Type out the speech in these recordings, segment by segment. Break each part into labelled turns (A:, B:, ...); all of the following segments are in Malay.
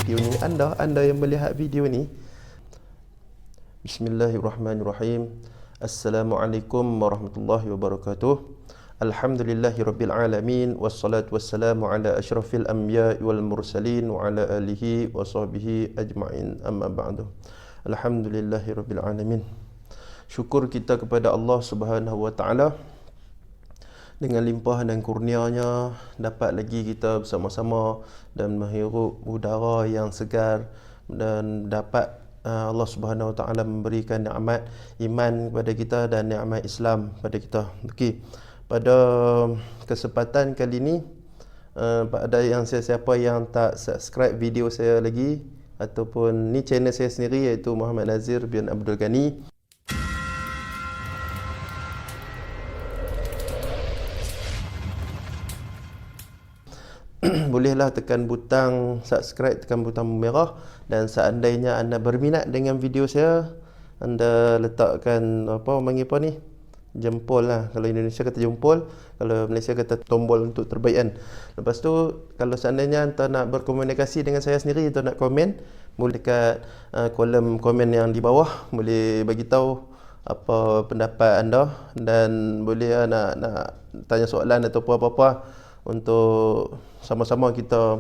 A: video ni, anda yang melihat video ni. Bismillahirrahmanirrahim. Assalamualaikum warahmatullahi wabarakatuh. Alhamdulillahirabbil alamin wassalatu wassalamu ala asyrafil anbiya'i wal mursalin wa ala alihi wa sahbihi ajma'in, amma ba'du. Alhamdulillahirabbil alamin. Syukur kita kepada Allah Subhanahu wa taala, dengan limpahan dan kurnianya dapat lagi kita bersama-sama dan menghirup udara yang segar, dan dapat Allah Subhanahu wa taala memberikan nikmat iman kepada kita dan nikmat Islam kepada kita. Okey, pada kesempatan kali ini, pada yang siapa yang tak subscribe video saya lagi, ataupun ni channel saya sendiri, iaitu Muhammad Nazir bin Abdul Ghani, bolehlah tekan butang subscribe, tekan butang merah, dan seandainya anda berminat dengan video saya, anda letakkan jempol lah. Kalau Indonesia kata jempol, kalau Malaysia kata tombol untuk terbaik kan. Lepas tu, kalau seandainya anda nak berkomunikasi dengan saya sendiri atau nak komen, boleh dekat kolom komen yang di bawah, boleh bagi tahu apa pendapat anda, dan boleh nak tanya soalan ataupun apa-apa, untuk sama-sama kita.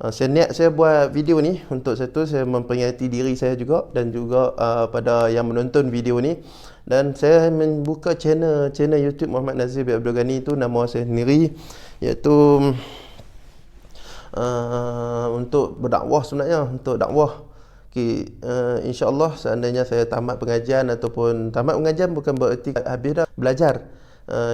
A: Saya buat video ni untuk satu, saya memperingati diri saya juga, dan juga pada yang menonton video ni. Dan saya membuka channel YouTube Muhammad Nazir bin Abdul Ghani, itu nama saya sendiri, iaitu untuk berdakwah sebenarnya, untuk dakwah. Okay, insya-Allah seandainya saya tamat pengajian, ataupun tamat pengajian bukan bererti habis dah belajar.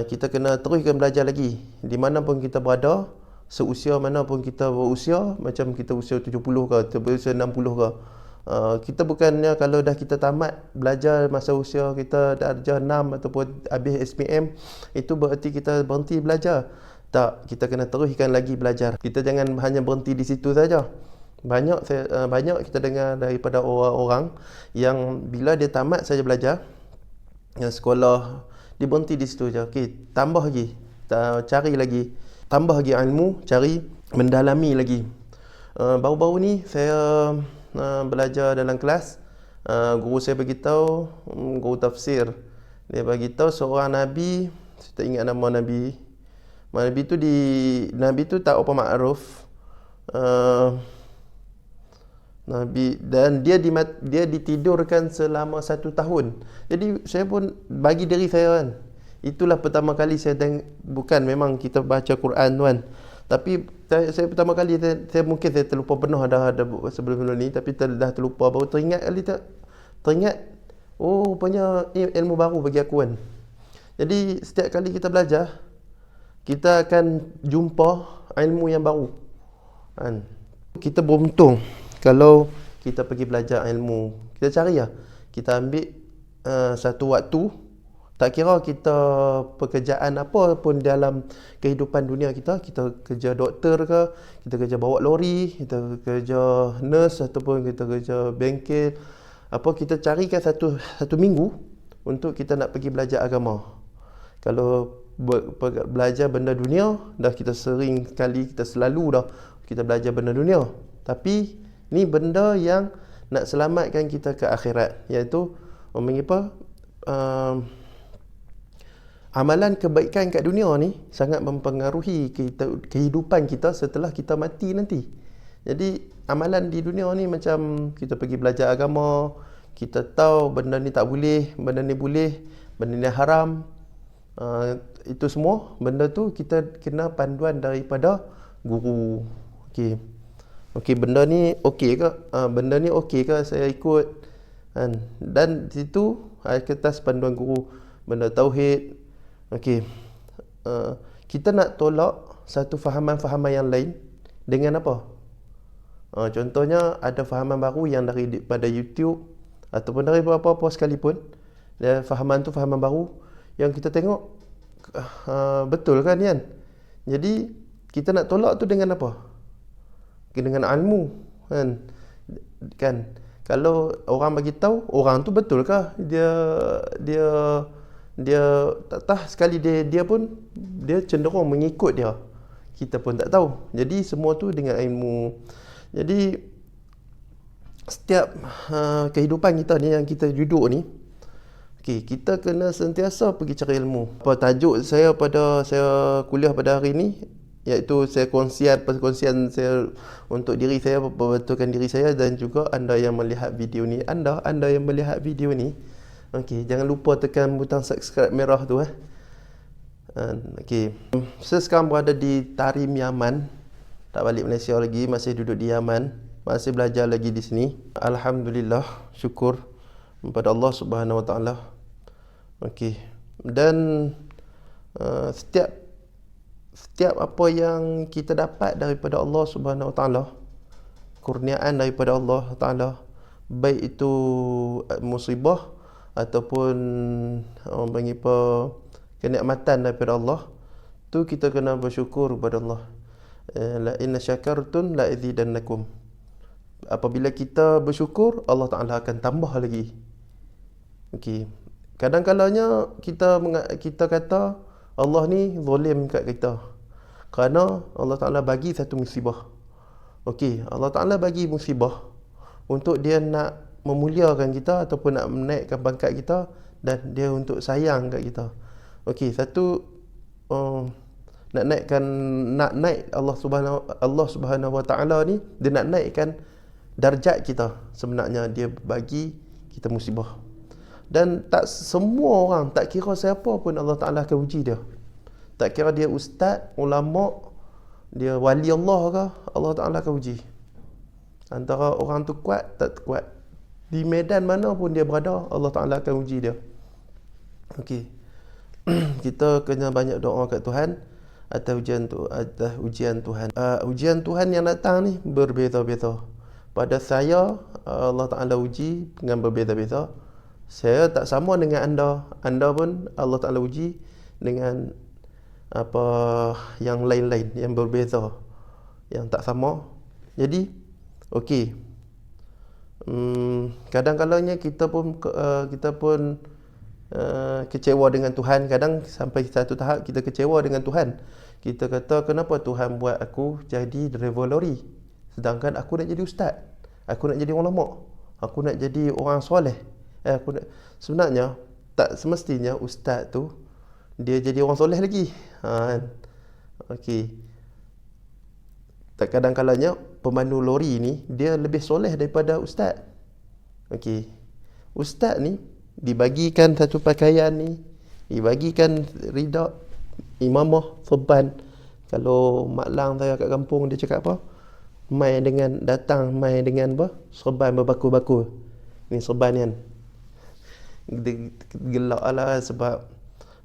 A: Kita kena teruskan belajar lagi di mana pun kita berada, seusia mana pun kita berusia, macam kita usia 70 ke, kita berusia 60 ke. Kita bukannya kalau dah kita tamat belajar masa usia kita darjah 6 ataupun habis SPM, itu bererti kita berhenti belajar. Tak, kita kena teruskan lagi belajar. Kita jangan hanya berhenti di situ saja. Banyak kita dengar daripada orang-orang yang bila dia tamat saja belajar, yang sekolah, dia berhenti di situ je. Okey, tambah lagi, cari lagi, tambah lagi ilmu, cari, mendalami lagi. Baru-baru ni saya belajar dalam kelas, guru saya beritahu, guru tafsir, dia beritahu seorang nabi, saya tak ingat nama nabi. Nabi tu tak apa makruf. Nabi, dan dia ditidurkan selama 1 tahun. Jadi saya pun bagi diri saya kan, itulah pertama kali saya bukan memang kita baca Quran tuan, tapi saya pertama kali saya mungkin saya terlupa penuh ada sebelum ni, tapi dah terlupa, baru teringat, oh rupanya ilmu baru bagi aku kan. Jadi setiap kali kita belajar, kita akan jumpa ilmu yang baru kan. Kita beruntung kalau kita pergi belajar ilmu. Kita cari lah, kita ambil satu waktu, tak kira kita pekerjaan apa pun dalam kehidupan dunia kita kerja doktor ke, kita kerja bawa lori, kita kerja nurse, ataupun kita kerja bengkel, apa, kita carikan satu minggu untuk kita nak pergi belajar agama. Kalau belajar benda dunia, dah kita sering kali, kita selalu dah kita belajar benda dunia, tapi ni benda yang nak selamatkan kita ke akhirat, iaitu amalan kebaikan kat dunia ni sangat mempengaruhi kehidupan kita setelah kita mati nanti. Jadi amalan di dunia ni macam kita pergi belajar agama, kita tahu benda ni tak boleh, benda ni boleh, benda ni haram. Itu semua benda tu kita kena panduan daripada guru. Okey, benda ni okey ke? Benda ni okey ke saya ikut? Dan situ kertas panduan guru, benda tauhid. Okey, kita nak tolak satu fahaman-fahaman yang lain dengan apa? Contohnya ada fahaman baru yang daripada YouTube ataupun dari apa-apa sekalipun, dan fahaman tu fahaman baru yang kita tengok betul kan. Jadi kita nak tolak tu dengan apa? Dengan ilmu kan. Kalau orang bagi tahu, orang tu betul ke dia tak tahu sekali, dia pun dia cenderung mengikut dia, kita pun tak tahu. Jadi semua tu dengan ilmu. Jadi setiap kehidupan kita ni yang kita duduk ni, kita kena sentiasa pergi cari ilmu. Apa tajuk saya kuliah pada hari ni, iaitu saya perkongsian saya untuk diri saya, perbetulkan diri saya dan juga anda yang melihat video ni. Anda yang melihat video ni, jangan lupa tekan butang subscribe merah tu. Saya sekarang berada di Tarim, Yaman. Tak balik Malaysia lagi, masih duduk di Yaman, masih belajar lagi di sini. Alhamdulillah, syukur kepada Allah Subhanahu Wa Taala. Dan setiap apa yang kita dapat daripada Allah Subhanahu Wa Taala, kurniaan daripada Allah Taala, baik itu musibah ataupun kenikmatan daripada Allah, tu kita kena bersyukur kepada Allah. La in syakartum la azidannakum. Apabila kita bersyukur, Allah Taala akan tambah lagi. Kadang-kadangnya kita kata Allah ni zalim kat kita kerana Allah Taala bagi satu musibah. Allah Taala bagi musibah untuk dia nak memuliakan kita ataupun nak menaikkan pangkat kita, dan dia untuk sayang kat kita. Nak naik Allah Subhanahu Wa Taala ni, dia nak naikkan darjat kita. Sebenarnya dia bagi kita musibah. Dan tak semua orang, tak kira siapa pun Allah Ta'ala akan uji dia. Tak kira dia ustaz, ulama', dia wali Allah ke, Allah Ta'ala akan uji. Antara orang tu kuat, tak kuat, di medan mana pun dia berada, Allah Ta'ala akan uji dia. Kita kena banyak doa kat Tuhan atas ujian Tuhan. Ujian Tuhan yang datang ni berbeza-beza. Pada saya, Allah Ta'ala uji dengan berbeza-beza. Saya tak sama dengan anda pun Allah Ta'ala uji dengan apa yang lain-lain, yang berbeza, yang tak sama. Jadi kadang-kadangnya kita pun kecewa dengan Tuhan. Kadang sampai satu tahap kita kecewa dengan Tuhan. Kita kata, kenapa Tuhan buat aku jadi driver lori, sedangkan aku nak jadi ustaz, aku nak jadi ulama, aku nak jadi orang soleh. Sebenarnya tak semestinya ustaz tu dia jadi orang soleh lagi. Tak, kadang-kadangnya pemandu lori ni dia lebih soleh daripada ustaz. Ustaz ni dibagikan satu pakaian ni, dibagikan rida, imamah, serban. Kalau mak lang saya kat kampung, dia cakap apa? Mai dengan apa? Serban berbaku-baku. Ni serban ni kan. Gelak lah, sebab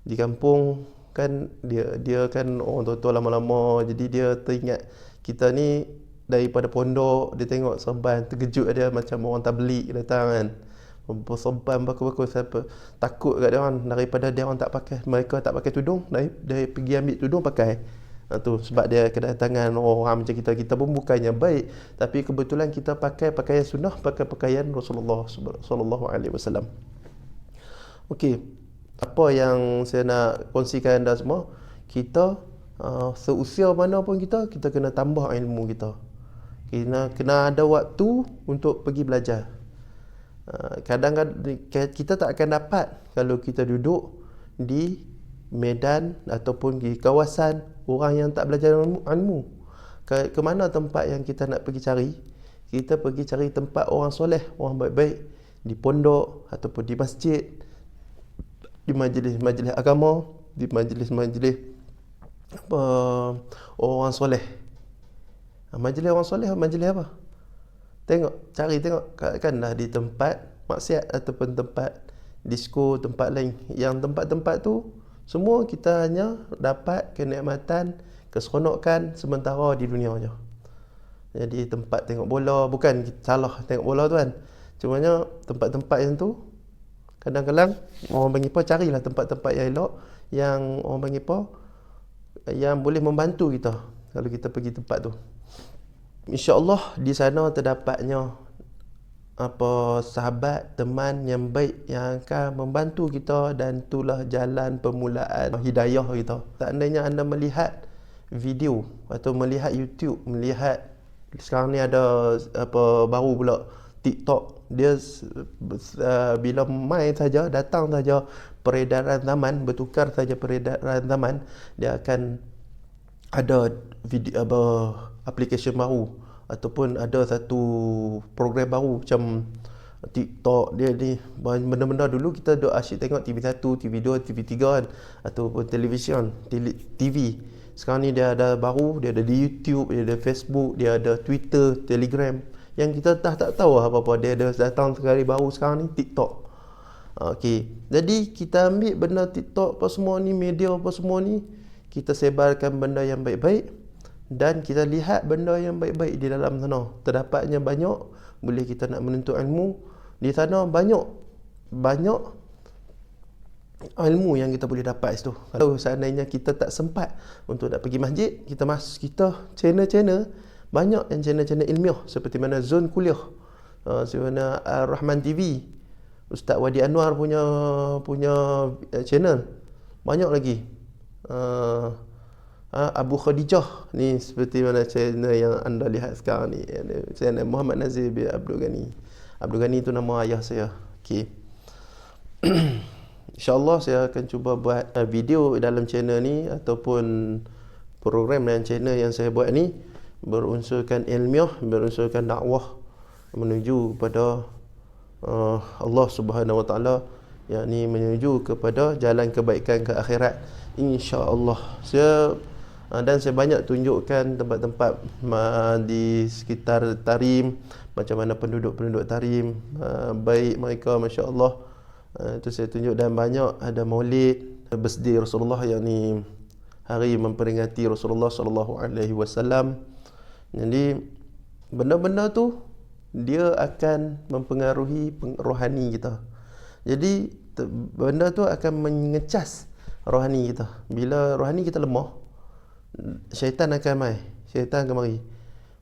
A: di kampung kan dia kan orang tua-tua lama-lama, jadi dia teringat kita ni daripada pondok, dia tengok serban terkejut dia macam orang tabligh datang kan. Serban baku-baku, siapa takut kat dia orang, daripada dia orang tak pakai, mereka tak pakai tudung, dia pergi ambil tudung pakai. Tu sebab dia kedatangan orang macam kita pun bukannya baik, tapi kebetulan kita pakai pakaian sunnah, pakai pakaian Rasulullah sallallahu alaihi wasallam. Apa yang saya nak kongsikan anda semua, kita seusia mana pun kita kena tambah ilmu kita. Kena ada waktu untuk pergi belajar. Kadang-kadang kita tak akan dapat kalau kita duduk di medan ataupun di kawasan orang yang tak belajar ilmu. Ke mana tempat yang kita nak pergi cari? Kita pergi cari tempat orang soleh, orang baik-baik, di pondok ataupun di masjid, di majlis-majlis agama, di majlis-majlis orang soleh. Majlis orang soleh, majlis apa? Cari tengok, katakanlah di tempat maksiat ataupun tempat disko, tempat lain. Yang tempat-tempat tu semua kita hanya dapat kenikmatan, keseronokan sementara di dunia je. Jadi tempat tengok bola, bukan salah tengok bola tu kan, cumanya tempat-tempat yang tu kadang-kadang orang panggil apa, carilah tempat-tempat yang elok, yang orang panggil apa, yang boleh membantu kita kalau kita pergi tempat tu. InsyaAllah di sana terdapatnya sahabat, teman yang baik yang akan membantu kita, dan itulah jalan permulaan hidayah kita. Seandainya anda melihat video atau melihat YouTube, melihat sekarang ni ada baru pula TikTok dia bila main saja, datang saja peredaran zaman, bertukar saja peredaran zaman, dia akan ada video aplikasi baru ataupun ada satu program baru macam TikTok. Dia ni benda-benda dulu kita duk asyik tengok TV1, TV2, TV3 kan, ataupun television, TV. Sekarang ni dia ada baru, dia ada di YouTube, dia ada Facebook, dia ada Twitter, Telegram, yang kita tak tahu apa-apa. Dia ada datang sekali baru sekarang ni, TikTok. Okey, jadi kita ambil benda TikTok apa semua ni, media apa semua ni, kita sebarkan benda yang baik-baik, dan kita lihat benda yang baik-baik di dalam sana. Terdapatnya banyak, boleh kita nak menuntut ilmu di sana, banyak ilmu yang kita boleh dapat situ. Kalau seandainya kita tak sempat untuk nak pergi masjid, kita channel-channel, banyak yang channel-channel ilmiah seperti mana Zone Kuliah, seperti mana Rahman TV, Ustaz Wadi Anwar punya channel, banyak lagi. Abu Khadijah ni seperti mana channel yang anda lihat sekarang ni, channel Muhammad Nazir bin Abdul Ghani. Abdul Ghani tu nama ayah saya. Okey. InsyaAllah saya akan cuba buat video dalam channel ni ataupun program dalam channel yang saya buat ni berunsurkan ilmiah, berunsurkan dakwah menuju kepada Allah Subhanahu Wa Taala, yakni menuju kepada jalan kebaikan ke akhirat, insya-Allah. Dan saya banyak tunjukkan tempat-tempat di sekitar Tarim, macam mana penduduk-penduduk Tarim baik mereka, masya-Allah. Itu saya tunjuk, dan banyak ada maulid birthday Rasulullah, yakni hari memperingati Rasulullah sallallahu alaihi wasallam. Jadi benda-benda tu dia akan mempengaruhi rohani kita. Jadi benda tu akan mengecas rohani kita. Bila rohani kita lemah, syaitan akan mai, syaitan akan mari.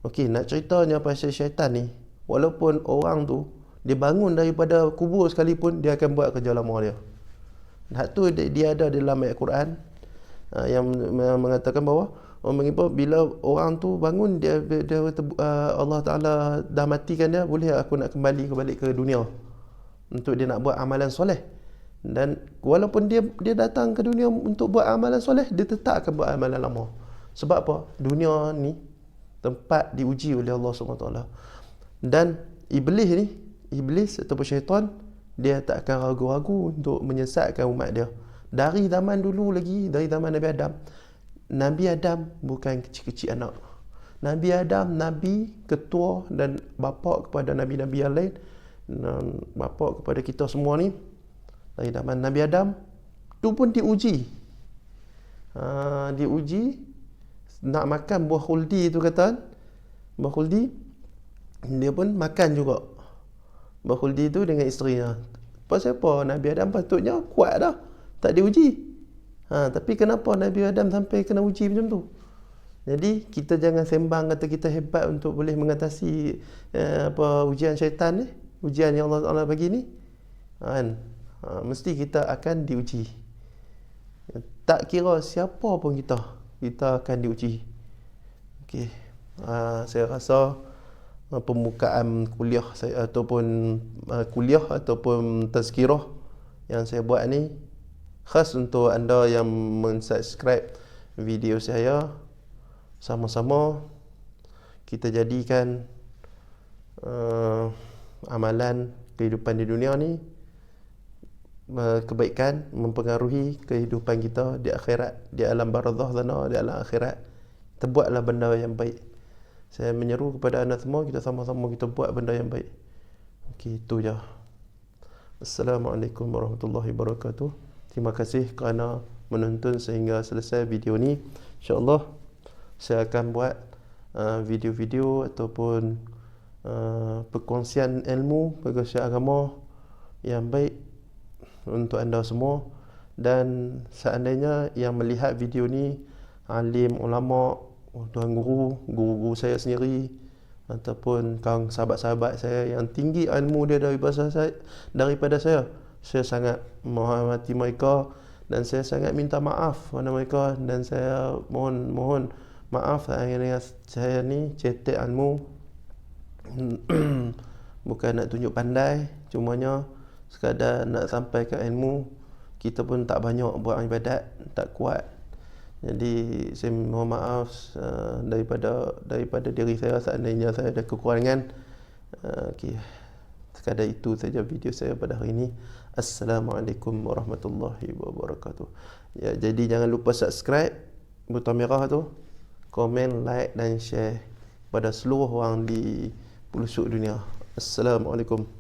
A: Okey, nak ceritanya pasal syaitan ni, walaupun orang tu dia bangun daripada kubur sekalipun, dia akan buat kerja lama dia. Hak tu dia ada dalam ayat Quran yang mengatakan bahawa bila orang tu bangun, dia Allah Ta'ala dah matikan dia, boleh aku nak kembali ke dunia untuk dia nak buat amalan soleh. Dan walaupun dia datang ke dunia untuk buat amalan soleh, dia tetap akan buat amalan lama. Sebab apa? Dunia ni tempat diuji oleh Allah SWT. Dan Iblis ataupun syaitan, dia tak akan ragu-ragu untuk menyesatkan umat dia. Dari zaman dulu lagi, dari zaman Nabi Adam bukan kecil-kecil anak. Nabi Adam, Nabi, ketua dan bapa kepada Nabi-Nabi yang lain, dan bapa kepada kita semua ni. Dari zaman Nabi Adam tu pun diuji. Diuji nak makan buah khuldi tu, kata buah khuldi, dia pun makan juga buah khuldi tu dengan isterinya. Pasal apa? Nabi Adam patutnya kuat dah, tak diuji. Tapi kenapa Nabi Adam sampai kena uji macam tu? Jadi kita jangan sembang kata kita hebat untuk boleh mengatasi ujian syaitan ni, ujian yang Allah bagi ni. Mesti kita akan diuji. Tak kira siapa pun kita akan diuji. Okey. Saya rasa pembukaan kuliah saya ataupun tazkirah yang saya buat ni khas untuk anda yang mensubscribe video saya. Sama-sama kita jadikan amalan kehidupan di dunia ni kebaikan mempengaruhi kehidupan kita di akhirat, di alam barzakh sana, di alam akhirat. Kita buatlah benda yang baik. Saya menyeru kepada anda semua, kita sama-sama kita buat benda yang baik. Okey, itu je. Assalamualaikum warahmatullahi wabarakatuh. Terima kasih kerana menonton sehingga selesai video ni. InsyaAllah saya akan buat video-video ataupun perkongsian ilmu, perkongsian agama yang baik untuk anda semua. Dan seandainya yang melihat video ni alim, ulama, tuan guru saya sendiri, ataupun kawan sahabat-sahabat saya yang tinggi ilmu dia daripada saya sangat menghormati mereka, dan saya sangat minta maaf kepada mereka, dan saya mohon maaf kerana saya ni cetek ilmu bukan nak tunjuk pandai, cumanya sekadar nak sampaikan ilmu. Kita pun tak banyak buat ibadat, tak kuat. Jadi saya mohon maaf daripada diri saya seandainya saya ada kekurangan. Okey. Sekadar itu saja video saya pada hari ini. Assalamualaikum warahmatullahi wabarakatuh. Ya, jadi jangan lupa subscribe, butang merah tu, komen, like dan share pada seluruh orang di pelosok dunia. Assalamualaikum.